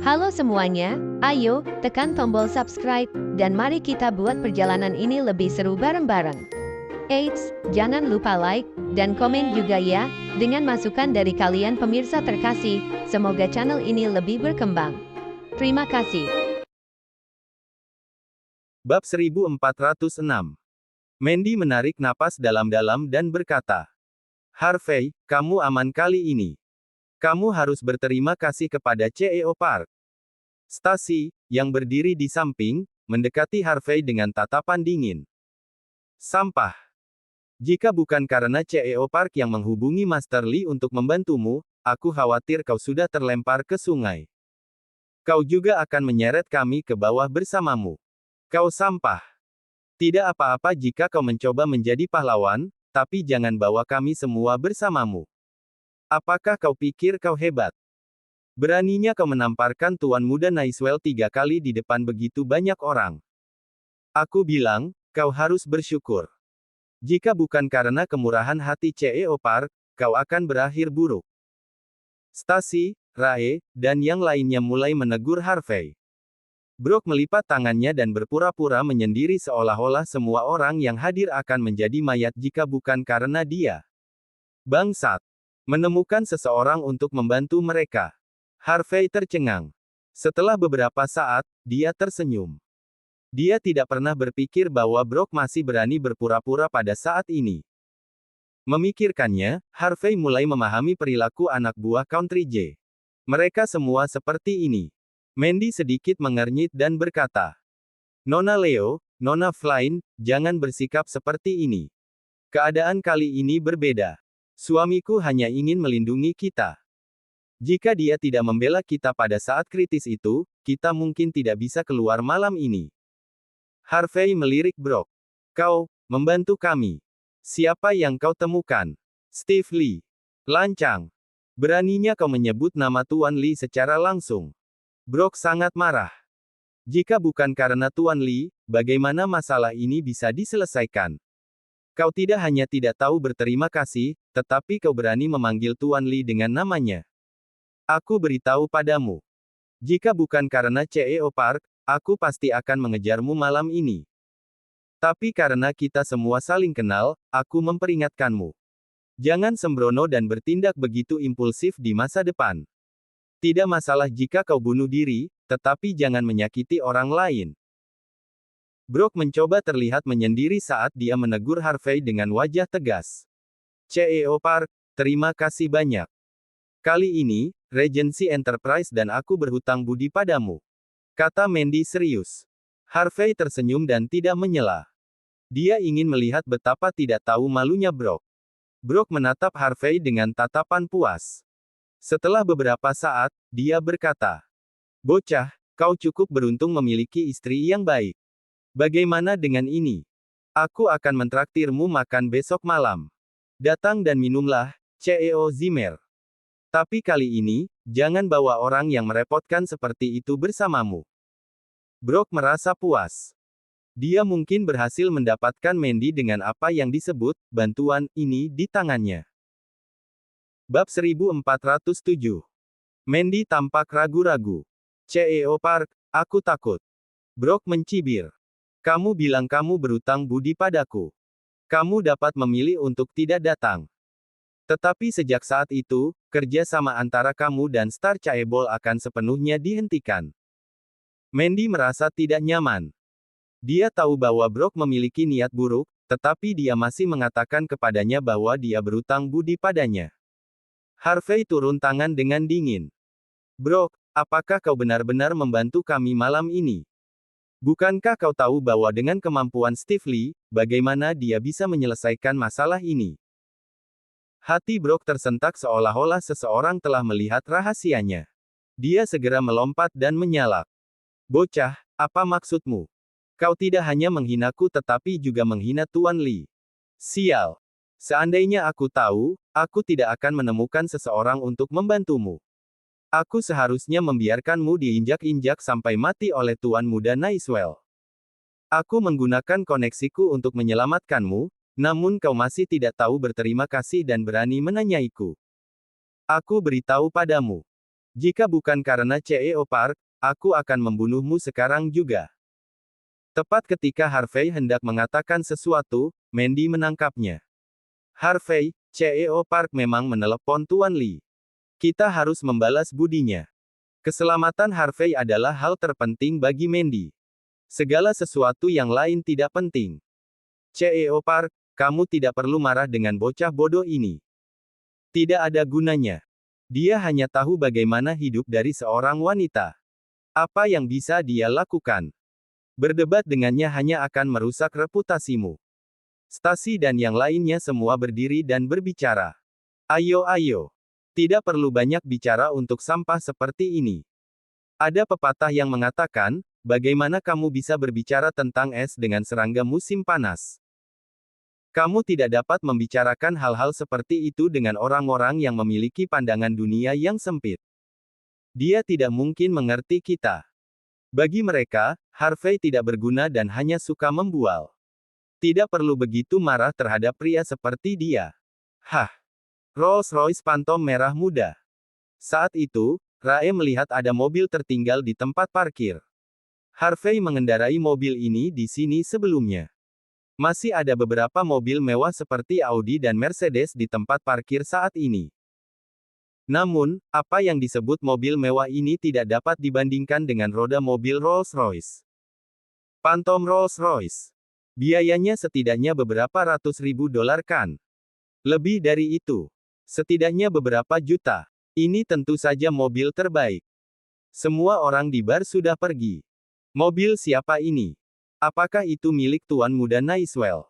Halo semuanya, ayo tekan tombol subscribe dan mari kita buat perjalanan ini lebih seru bareng-bareng. Eits, jangan lupa like dan komen juga ya, dengan masukan dari kalian pemirsa terkasih, semoga channel ini lebih berkembang. Terima kasih. Bab 1406. Mandy menarik napas dalam-dalam dan berkata, Harvey, kamu aman kali ini. Kamu harus berterima kasih kepada CEO Park. Stacy, yang berdiri di samping, mendekati Harvey dengan tatapan dingin. Sampah. Jika bukan karena CEO Park yang menghubungi Master Lee untuk membantumu, aku khawatir kau sudah terlempar ke sungai. Kau juga akan menyeret kami ke bawah bersamamu. Kau sampah. Tidak apa-apa jika kau mencoba menjadi pahlawan, tapi jangan bawa kami semua bersamamu. Apakah kau pikir kau hebat? Beraninya kau menamparkan Tuan Muda Naiswell 3 kali di depan begitu banyak orang. Aku bilang, kau harus bersyukur. Jika bukan karena kemurahan hati CEO Park, kau akan berakhir buruk. Stacy, Rae, dan yang lainnya mulai menegur Harvey. Brooke melipat tangannya dan berpura-pura menyendiri seolah-olah semua orang yang hadir akan menjadi mayat jika bukan karena dia. Bangsat. Menemukan seseorang untuk membantu mereka. Harvey tercengang. Setelah beberapa saat, dia tersenyum. Dia tidak pernah berpikir bahwa Brooke masih berani berpura-pura pada saat ini. Memikirkannya, Harvey mulai memahami perilaku anak buah Country J. Mereka semua seperti ini. Mandy sedikit mengernyit dan berkata, Nona Leo, Nona Flynn, jangan bersikap seperti ini. Keadaan kali ini berbeda. Suamiku hanya ingin melindungi kita. Jika dia tidak membela kita pada saat kritis itu, kita mungkin tidak bisa keluar malam ini. Harvey melirik Brooke. Kau, membantu kami. Siapa yang kau temukan? Steve Lee. Lancang. Beraninya kau menyebut nama Tuan Lee secara langsung. Brooke sangat marah. Jika bukan karena Tuan Lee, bagaimana masalah ini bisa diselesaikan? Kau tidak hanya tidak tahu berterima kasih, tetapi kau berani memanggil Tuan Lee dengan namanya. Aku beritahu padamu. Jika bukan karena CEO Park, aku pasti akan mengejarmu malam ini. Tapi karena kita semua saling kenal, aku memperingatkanmu. Jangan sembrono dan bertindak begitu impulsif di masa depan. Tidak masalah jika kau bunuh diri, tetapi jangan menyakiti orang lain. Brooke mencoba terlihat menyendiri saat dia menegur Harvey dengan wajah tegas. CEO Park, terima kasih banyak. Kali ini, Regency Enterprise dan aku berhutang budi padamu. Kata Mandy serius. Harvey tersenyum dan tidak menyela. Dia ingin melihat betapa tidak tahu malunya Brooke. Brooke menatap Harvey dengan tatapan puas. Setelah beberapa saat, dia berkata, Bocah, kau cukup beruntung memiliki istri yang baik. Bagaimana dengan ini? Aku akan mentraktirmu makan besok malam. Datang dan minumlah, CEO Zimmer. Tapi kali ini, jangan bawa orang yang merepotkan seperti itu bersamamu. Brooke merasa puas. Dia mungkin berhasil mendapatkan Mandy dengan apa yang disebut bantuan ini di tangannya. Bab 1407. Mandy tampak ragu-ragu. CEO Park, aku takut. Brooke mencibir. Kamu bilang kamu berutang budi padaku. Kamu dapat memilih untuk tidak datang. Tetapi sejak saat itu, kerja sama antara kamu dan Star Chaebol akan sepenuhnya dihentikan. Mandy merasa tidak nyaman. Dia tahu bahwa Brooke memiliki niat buruk, tetapi dia masih mengatakan kepadanya bahwa dia berutang budi padanya. Harvey turun tangan dengan dingin. Brooke, apakah kau benar-benar membantu kami malam ini? Bukankah kau tahu bahwa dengan kemampuan Steve Lee, bagaimana dia bisa menyelesaikan masalah ini? Hati Brooke tersentak seolah-olah seseorang telah melihat rahasianya. Dia segera melompat dan menyalak. Bocah, apa maksudmu? Kau tidak hanya menghinaku tetapi juga menghina Tuan Lee. Sial. Seandainya aku tahu, aku tidak akan menemukan seseorang untuk membantumu. Aku seharusnya membiarkanmu diinjak-injak sampai mati oleh Tuan Muda Naiswell. Aku menggunakan koneksiku untuk menyelamatkanmu, namun kau masih tidak tahu berterima kasih dan berani menanyaiku. Aku beritahu padamu. Jika bukan karena CEO Park, aku akan membunuhmu sekarang juga. Tepat ketika Harvey hendak mengatakan sesuatu, Mandy menangkapnya. Harvey, CEO Park memang menelepon Tuan Lee. Kita harus membalas budinya. Keselamatan Harvey adalah hal terpenting bagi Mandy. Segala sesuatu yang lain tidak penting. CEO Park, kamu tidak perlu marah dengan bocah bodoh ini. Tidak ada gunanya. Dia hanya tahu bagaimana hidup dari seorang wanita. Apa yang bisa dia lakukan? Berdebat dengannya hanya akan merusak reputasimu. Stasi dan yang lainnya semua berdiri dan berbicara. Ayo, ayo. Tidak perlu banyak bicara untuk sampah seperti ini. Ada pepatah yang mengatakan, bagaimana kamu bisa berbicara tentang es dengan serangga musim panas? Kamu tidak dapat membicarakan hal-hal seperti itu dengan orang-orang yang memiliki pandangan dunia yang sempit. Dia tidak mungkin mengerti kita. Bagi mereka, Harvey tidak berguna dan hanya suka membual. Tidak perlu begitu marah terhadap pria seperti dia. Hah! Rolls-Royce Phantom merah muda. Saat itu, Rae melihat ada mobil tertinggal di tempat parkir. Harvey mengendarai mobil ini di sini sebelumnya. Masih ada beberapa mobil mewah seperti Audi dan Mercedes di tempat parkir saat ini. Namun, apa yang disebut mobil mewah ini tidak dapat dibandingkan dengan roda mobil Rolls-Royce. Phantom Rolls-Royce. Biayanya setidaknya beberapa ratus ribu dolar kan? Lebih dari itu. Setidaknya beberapa juta. Ini tentu saja mobil terbaik. Semua orang di bar sudah pergi. Mobil siapa ini? Apakah itu milik Tuan Muda Naiswell?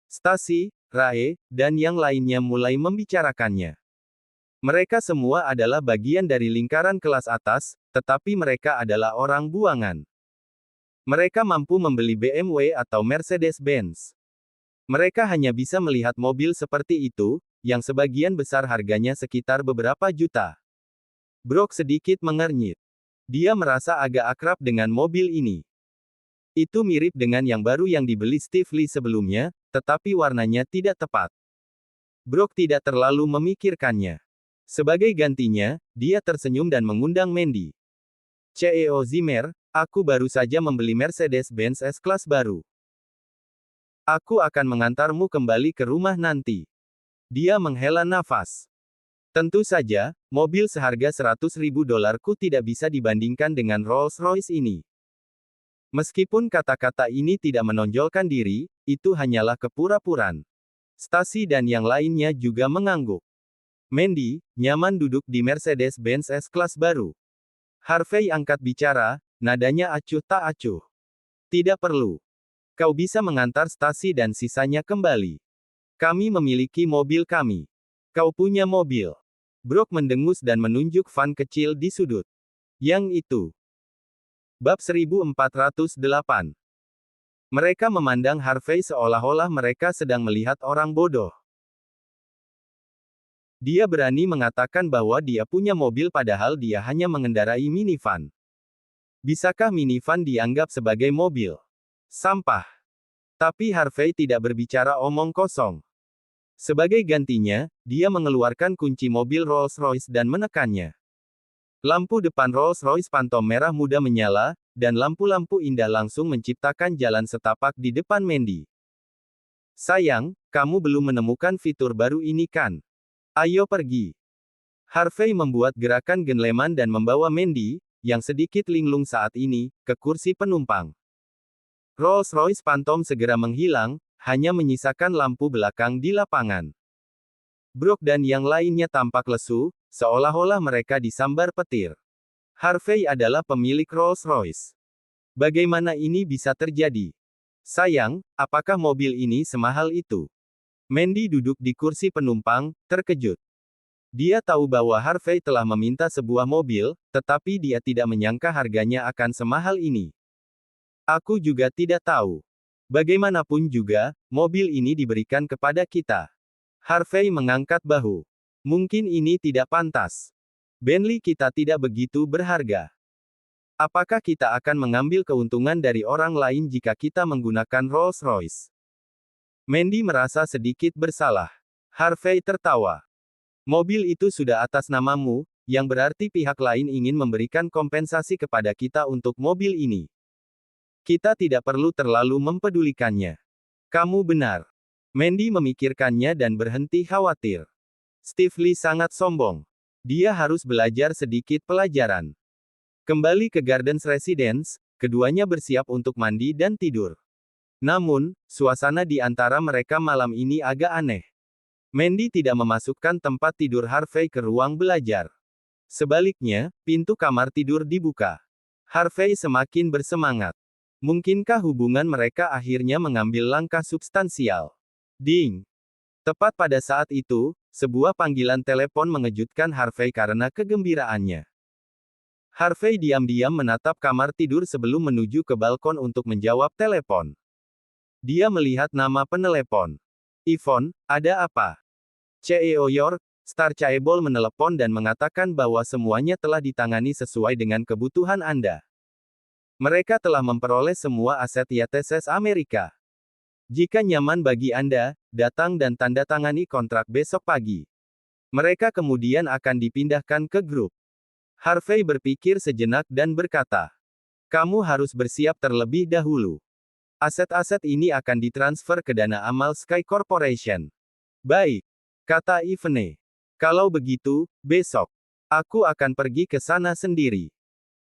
Stasi, Rae, dan yang lainnya mulai membicarakannya. Mereka semua adalah bagian dari lingkaran kelas atas, tetapi mereka adalah orang buangan. Mereka mampu membeli BMW atau Mercedes-Benz. Mereka hanya bisa melihat mobil seperti itu, yang sebagian besar harganya sekitar beberapa juta. Brooke sedikit mengernyit. Dia merasa agak akrab dengan mobil ini. Itu mirip dengan yang baru yang dibeli Steve Lee sebelumnya, tetapi warnanya tidak tepat. Brooke tidak terlalu memikirkannya. Sebagai gantinya, dia tersenyum dan mengundang Mandy. CEO Zimmer, aku baru saja membeli Mercedes-Benz S-Class baru. Aku akan mengantarmu kembali ke rumah nanti. Dia menghela nafas. Tentu saja, mobil seharga 100 ribu dolarku tidak bisa dibandingkan dengan Rolls-Royce ini. Meskipun kata-kata ini tidak menonjolkan diri, itu hanyalah kepura-puraan. Stasi dan yang lainnya juga mengangguk. Mandy, nyaman duduk di Mercedes-Benz S-Class baru. Harvey angkat bicara, nadanya acuh tak acuh. Tidak perlu. Kau bisa mengantar Stasi dan sisanya kembali. Kami memiliki mobil kami. Kau punya mobil. Brooke mendengus dan menunjuk van kecil di sudut. Yang itu. Bab 1408. Mereka memandang Harvey seolah-olah mereka sedang melihat orang bodoh. Dia berani mengatakan bahwa dia punya mobil padahal dia hanya mengendarai minivan. Bisakah minivan dianggap sebagai mobil? Sampah. Tapi Harvey tidak berbicara omong kosong. Sebagai gantinya, dia mengeluarkan kunci mobil Rolls-Royce dan menekannya. Lampu depan Rolls-Royce Phantom merah muda menyala, dan lampu-lampu indah langsung menciptakan jalan setapak di depan Mandy. Sayang, kamu belum menemukan fitur baru ini kan? Ayo pergi. Harvey membuat gerakan gentleman dan membawa Mandy, yang sedikit linglung saat ini, ke kursi penumpang. Rolls-Royce Phantom segera menghilang, hanya menyisakan lampu belakang di lapangan. Brooke dan yang lainnya tampak lesu, seolah-olah mereka disambar petir. Harvey adalah pemilik Rolls-Royce. Bagaimana ini bisa terjadi? Sayang, apakah mobil ini semahal itu? Mandy duduk di kursi penumpang, terkejut. Dia tahu bahwa Harvey telah meminta sebuah mobil, tetapi dia tidak menyangka harganya akan semahal ini. Aku juga tidak tahu. Bagaimanapun juga, mobil ini diberikan kepada kita. Harvey mengangkat bahu. Mungkin ini tidak pantas. Bentley kita tidak begitu berharga. Apakah kita akan mengambil keuntungan dari orang lain jika kita menggunakan Rolls-Royce? Mandy merasa sedikit bersalah. Harvey tertawa. Mobil itu sudah atas namamu, yang berarti pihak lain ingin memberikan kompensasi kepada kita untuk mobil ini. Kita tidak perlu terlalu mempedulikannya. Kamu benar. Mandy memikirkannya dan berhenti khawatir. Steve Lee sangat sombong. Dia harus belajar sedikit pelajaran. Kembali ke Gardens Residence, keduanya bersiap untuk mandi dan tidur. Namun, suasana di antara mereka malam ini agak aneh. Mandy tidak memasukkan tempat tidur Harvey ke ruang belajar. Sebaliknya, pintu kamar tidur dibuka. Harvey semakin bersemangat. Mungkinkah hubungan mereka akhirnya mengambil langkah substansial? Ding! Tepat pada saat itu, sebuah panggilan telepon mengejutkan Harvey karena kegembiraannya. Harvey diam-diam menatap kamar tidur sebelum menuju ke balkon untuk menjawab telepon. Dia melihat nama penelepon. Yvonne, ada apa? CEO York, Star Chaebol menelepon dan mengatakan bahwa semuanya telah ditangani sesuai dengan kebutuhan Anda. Mereka telah memperoleh semua aset YTSS Amerika. Jika nyaman bagi Anda, datang dan tanda tangani kontrak besok pagi. Mereka kemudian akan dipindahkan ke grup. Harvey berpikir sejenak dan berkata, "Kamu harus bersiap terlebih dahulu. Aset-aset ini akan ditransfer ke dana amal Sky Corporation." "Baik," kata Yvonne. "Kalau begitu, besok, aku akan pergi ke sana sendiri."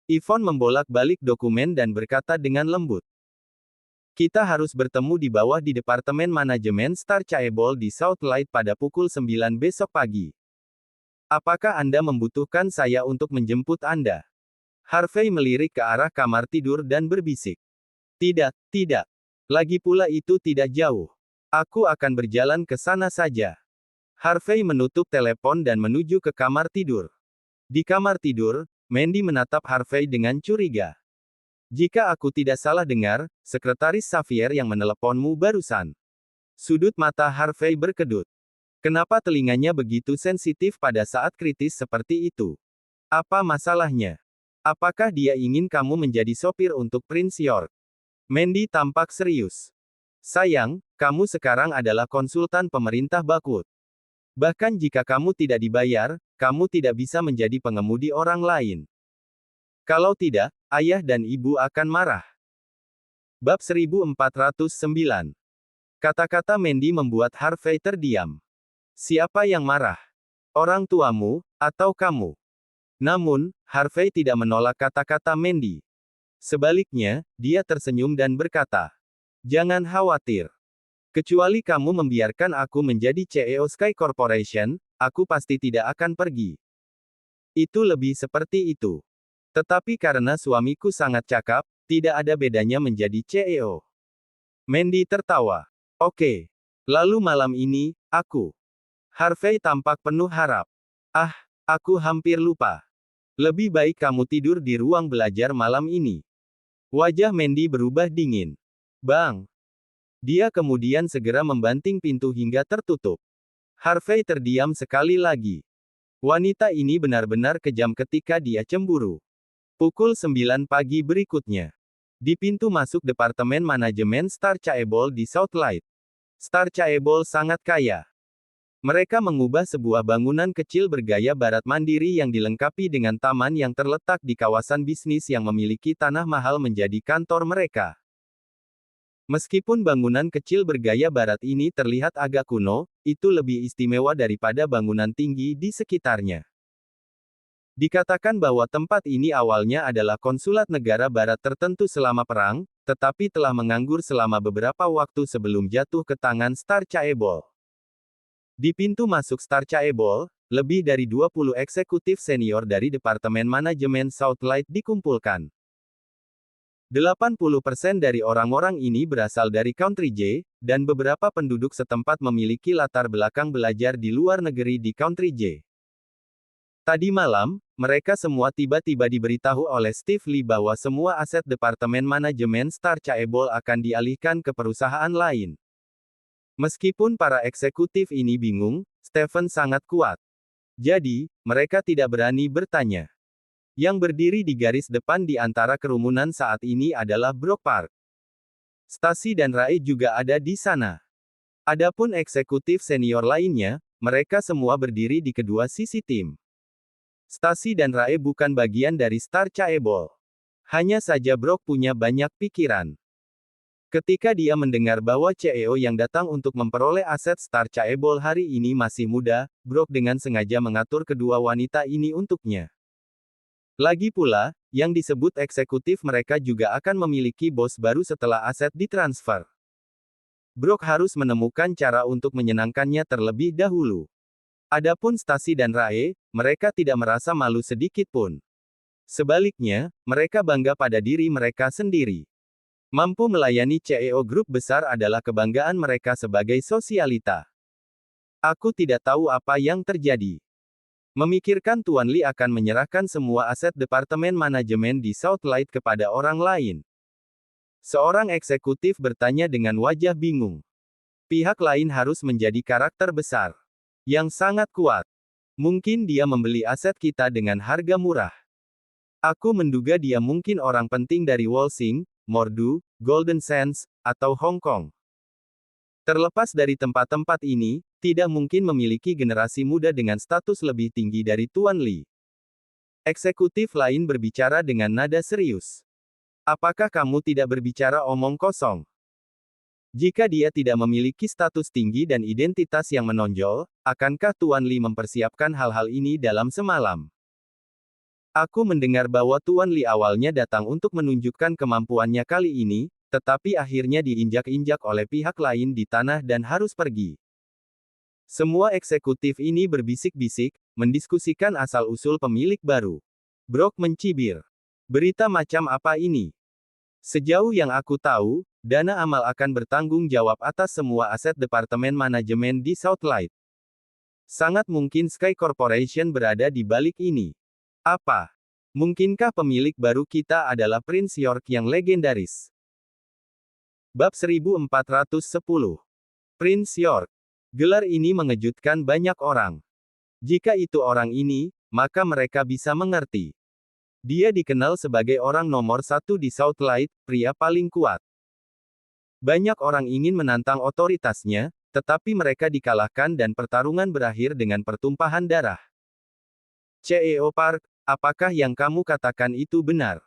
Yvonne membolak-balik dokumen dan berkata dengan lembut. "Kita harus bertemu di bawah di Departemen Manajemen Star Chaebol di South Light pada pukul 9 besok pagi. Apakah Anda membutuhkan saya untuk menjemput Anda?" Harvey melirik ke arah kamar tidur dan berbisik. "Tidak, tidak. Lagi pula itu tidak jauh. Aku akan berjalan ke sana saja." Harvey menutup telepon dan menuju ke kamar tidur. Di kamar tidur, Mandy menatap Harvey dengan curiga. "Jika aku tidak salah dengar, Sekretaris Xavier yang meneleponmu barusan." Sudut mata Harvey berkedut. Kenapa telinganya begitu sensitif pada saat kritis seperti itu? Apa masalahnya? Apakah dia ingin kamu menjadi sopir untuk Prince York? Mandy tampak serius. "Sayang, kamu sekarang adalah konsultan pemerintah Bakwood. Bahkan jika kamu tidak dibayar, kamu tidak bisa menjadi pengemudi orang lain. Kalau tidak, ayah dan ibu akan marah." Bab 1409. Kata-kata Mandy membuat Harvey terdiam. Siapa yang marah? Orang tuamu, atau kamu? Namun, Harvey tidak menolak kata-kata Mandy. Sebaliknya, dia tersenyum dan berkata, "Jangan khawatir. Kecuali kamu membiarkan aku menjadi CEO Sky Corporation, aku pasti tidak akan pergi. Itu lebih seperti itu. Tetapi karena suamiku sangat cakap, tidak ada bedanya menjadi CEO." Mandy tertawa. "Oke. Lalu malam ini, aku." Harvey tampak penuh harap. "Ah, aku hampir lupa. Lebih baik kamu tidur di ruang belajar malam ini." Wajah Mandy berubah dingin. "Bang." Dia kemudian segera membanting pintu hingga tertutup. Harvey terdiam sekali lagi. Wanita ini benar-benar kejam ketika dia cemburu. Pukul 9 pagi berikutnya. Di pintu masuk Departemen Manajemen Star Chaebol di South Light. Star Chaebol sangat kaya. Mereka mengubah sebuah bangunan kecil bergaya barat mandiri yang dilengkapi dengan taman yang terletak di kawasan bisnis yang memiliki tanah mahal menjadi kantor mereka. Meskipun bangunan kecil bergaya barat ini terlihat agak kuno, itu lebih istimewa daripada bangunan tinggi di sekitarnya. Dikatakan bahwa tempat ini awalnya adalah konsulat negara barat tertentu selama perang, tetapi telah menganggur selama beberapa waktu sebelum jatuh ke tangan Star Chaebol. Di pintu masuk Star Chaebol, lebih dari 20 eksekutif senior dari Departemen Manajemen South Light dikumpulkan. 80% dari orang-orang ini berasal dari Country J, dan beberapa penduduk setempat memiliki latar belakang belajar di luar negeri di Country J. Tadi malam, mereka semua tiba-tiba diberitahu oleh Steve Lee bahwa semua aset Departemen Manajemen Star Chaebol akan dialihkan ke perusahaan lain. Meskipun para eksekutif ini bingung, Stephen sangat kuat. Jadi, mereka tidak berani bertanya. Yang berdiri di garis depan di antara kerumunan saat ini adalah Brock Park. Stacy dan Ray juga ada di sana. Adapun eksekutif senior lainnya, mereka semua berdiri di kedua sisi tim. Stacy dan Rae bukan bagian dari Star Chaebol. Hanya saja Brock punya banyak pikiran. Ketika dia mendengar bahwa CEO yang datang untuk memperoleh aset Star Chaebol hari ini masih muda, Brock dengan sengaja mengatur kedua wanita ini untuknya. Lagi pula, yang disebut eksekutif mereka juga akan memiliki bos baru setelah aset ditransfer. Brock harus menemukan cara untuk menyenangkannya terlebih dahulu. Adapun Stacy dan Rae, mereka tidak merasa malu sedikit pun. Sebaliknya, mereka bangga pada diri mereka sendiri. Mampu melayani CEO grup besar adalah kebanggaan mereka sebagai sosialita. Aku tidak tahu apa yang terjadi. Memikirkan Tuan Lee akan menyerahkan semua aset departemen manajemen di Southlight kepada orang lain. Seorang eksekutif bertanya dengan wajah bingung. Pihak lain harus menjadi karakter besar. Yang sangat kuat. Mungkin dia membeli aset kita dengan harga murah. Aku menduga dia mungkin orang penting dari Wolsing, Mordu, Golden Sands, atau Hong Kong. Terlepas dari tempat-tempat ini, tidak mungkin memiliki generasi muda dengan status lebih tinggi dari Tuan Lee. Eksekutif lain berbicara dengan nada serius. Apakah kamu tidak berbicara omong kosong? Jika dia tidak memiliki status tinggi dan identitas yang menonjol, akankah Tuan Lee mempersiapkan hal-hal ini dalam semalam? Aku mendengar bahwa Tuan Lee awalnya datang untuk menunjukkan kemampuannya kali ini, tetapi akhirnya diinjak-injak oleh pihak lain di tanah dan harus pergi. Semua eksekutif ini berbisik-bisik, mendiskusikan asal-usul pemilik baru. Brock mencibir. Berita macam apa ini? Sejauh yang aku tahu, Dana Amal akan bertanggung jawab atas semua aset departemen manajemen di Southlight. Sangat mungkin Sky Corporation berada di balik ini. Apa? Mungkinkah pemilik baru kita adalah Prince York yang legendaris? Bab 1410. Prince York. Gelar ini mengejutkan banyak orang. Jika itu orang ini, maka mereka bisa mengerti. Dia dikenal sebagai orang nomor satu di Southlight, pria paling kuat. Banyak orang ingin menantang otoritasnya, tetapi mereka dikalahkan dan pertarungan berakhir dengan pertumpahan darah. CEO Park, apakah yang kamu katakan itu benar?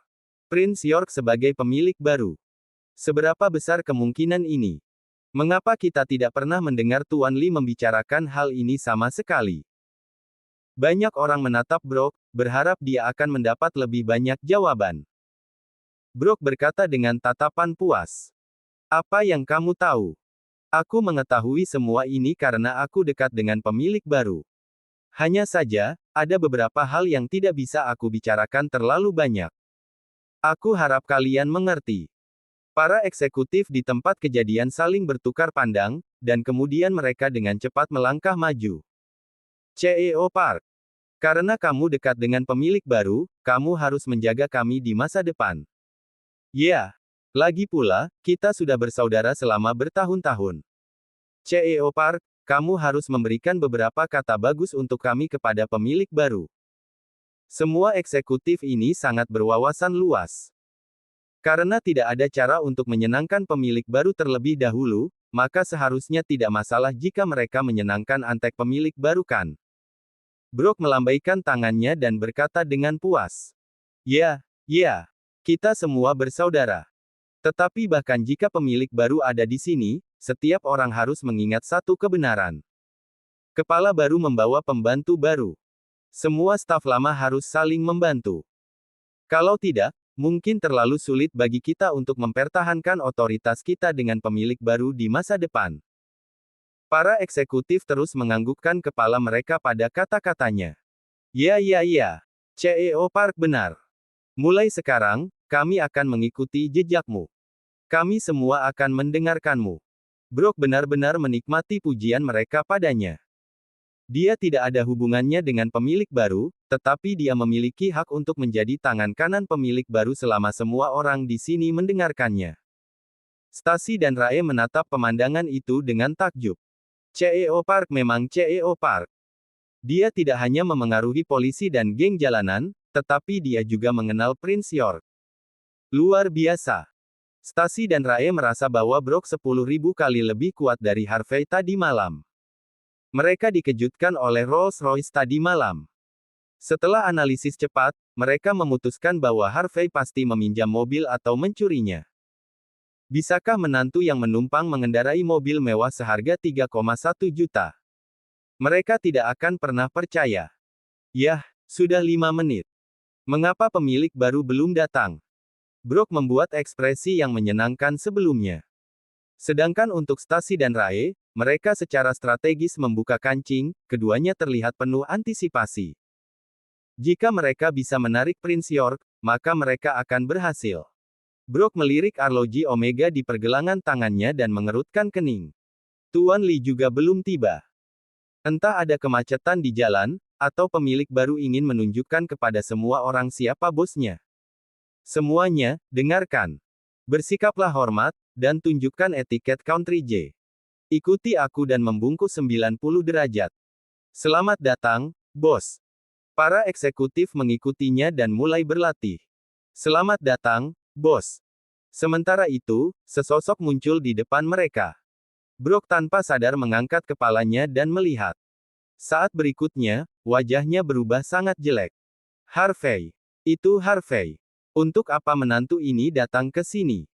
Prince York sebagai pemilik baru. Seberapa besar kemungkinan ini? Mengapa kita tidak pernah mendengar Tuan Lee membicarakan hal ini sama sekali? Banyak orang menatap Brock, berharap dia akan mendapat lebih banyak jawaban. Brock berkata dengan tatapan puas. Apa yang kamu tahu? Aku mengetahui semua ini karena aku dekat dengan pemilik baru. Hanya saja, ada beberapa hal yang tidak bisa aku bicarakan terlalu banyak. Aku harap kalian mengerti. Para eksekutif di tempat kejadian saling bertukar pandang, dan kemudian mereka dengan cepat melangkah maju. CEO Park. Karena kamu dekat dengan pemilik baru, kamu harus menjaga kami di masa depan. Ya. Lagi pula, kita sudah bersaudara selama bertahun-tahun. CEO Park, kamu harus memberikan beberapa kata bagus untuk kami kepada pemilik baru. Semua eksekutif ini sangat berwawasan luas. Karena tidak ada cara untuk menyenangkan pemilik baru terlebih dahulu, maka seharusnya tidak masalah jika mereka menyenangkan antek pemilik baru kan? Brock melambaikan tangannya dan berkata dengan puas. Ya, kita semua bersaudara. Tetapi bahkan jika pemilik baru ada di sini, setiap orang harus mengingat satu kebenaran. Kepala baru membawa pembantu baru. Semua staf lama harus saling membantu. Kalau tidak, mungkin terlalu sulit bagi kita untuk mempertahankan otoritas kita dengan pemilik baru di masa depan. Para eksekutif terus menganggukkan kepala mereka pada kata-katanya. Ya, CEO Park benar. Mulai sekarang, kami akan mengikuti jejakmu. Kami semua akan mendengarkanmu. Brock benar-benar menikmati pujian mereka padanya. Dia tidak ada hubungannya dengan pemilik baru, tetapi dia memiliki hak untuk menjadi tangan kanan pemilik baru selama semua orang di sini mendengarkannya. Stacy dan Rae menatap pemandangan itu dengan takjub. CEO Park memang CEO Park. Dia tidak hanya memengaruhi polisi dan geng jalanan, tetapi dia juga mengenal Prince York. Luar biasa. Stacy dan Rae merasa bahwa Brock 10.000 kali lebih kuat dari Harvey tadi malam. Mereka dikejutkan oleh Rolls-Royce tadi malam. Setelah analisis cepat, mereka memutuskan bahwa Harvey pasti meminjam mobil atau mencurinya. Bisakah menantu yang menumpang mengendarai mobil mewah seharga 3,1 juta? Mereka tidak akan pernah percaya. Yah, sudah 5 menit. Mengapa pemilik baru belum datang? Brooke membuat ekspresi yang menyenangkan sebelumnya. Sedangkan untuk Stacy dan Rae, mereka secara strategis membuka kancing, keduanya terlihat penuh antisipasi. Jika mereka bisa menarik Prince York, maka mereka akan berhasil. Brooke melirik arloji Omega di pergelangan tangannya dan mengerutkan kening. Tuan Lee juga belum tiba. Entah ada kemacetan di jalan, atau pemilik baru ingin menunjukkan kepada semua orang siapa bosnya. Semuanya, dengarkan. Bersikaplah hormat, dan tunjukkan etiket Country J. Ikuti aku dan membungkus 90 derajat. Selamat datang, bos. Para eksekutif mengikutinya dan mulai berlatih. Selamat datang, bos. Sementara itu, sesosok muncul di depan mereka. Brooke tanpa sadar mengangkat kepalanya dan melihat. Saat berikutnya, wajahnya berubah sangat jelek. Harvey. Itu Harvey. Untuk apa menantu ini datang ke sini?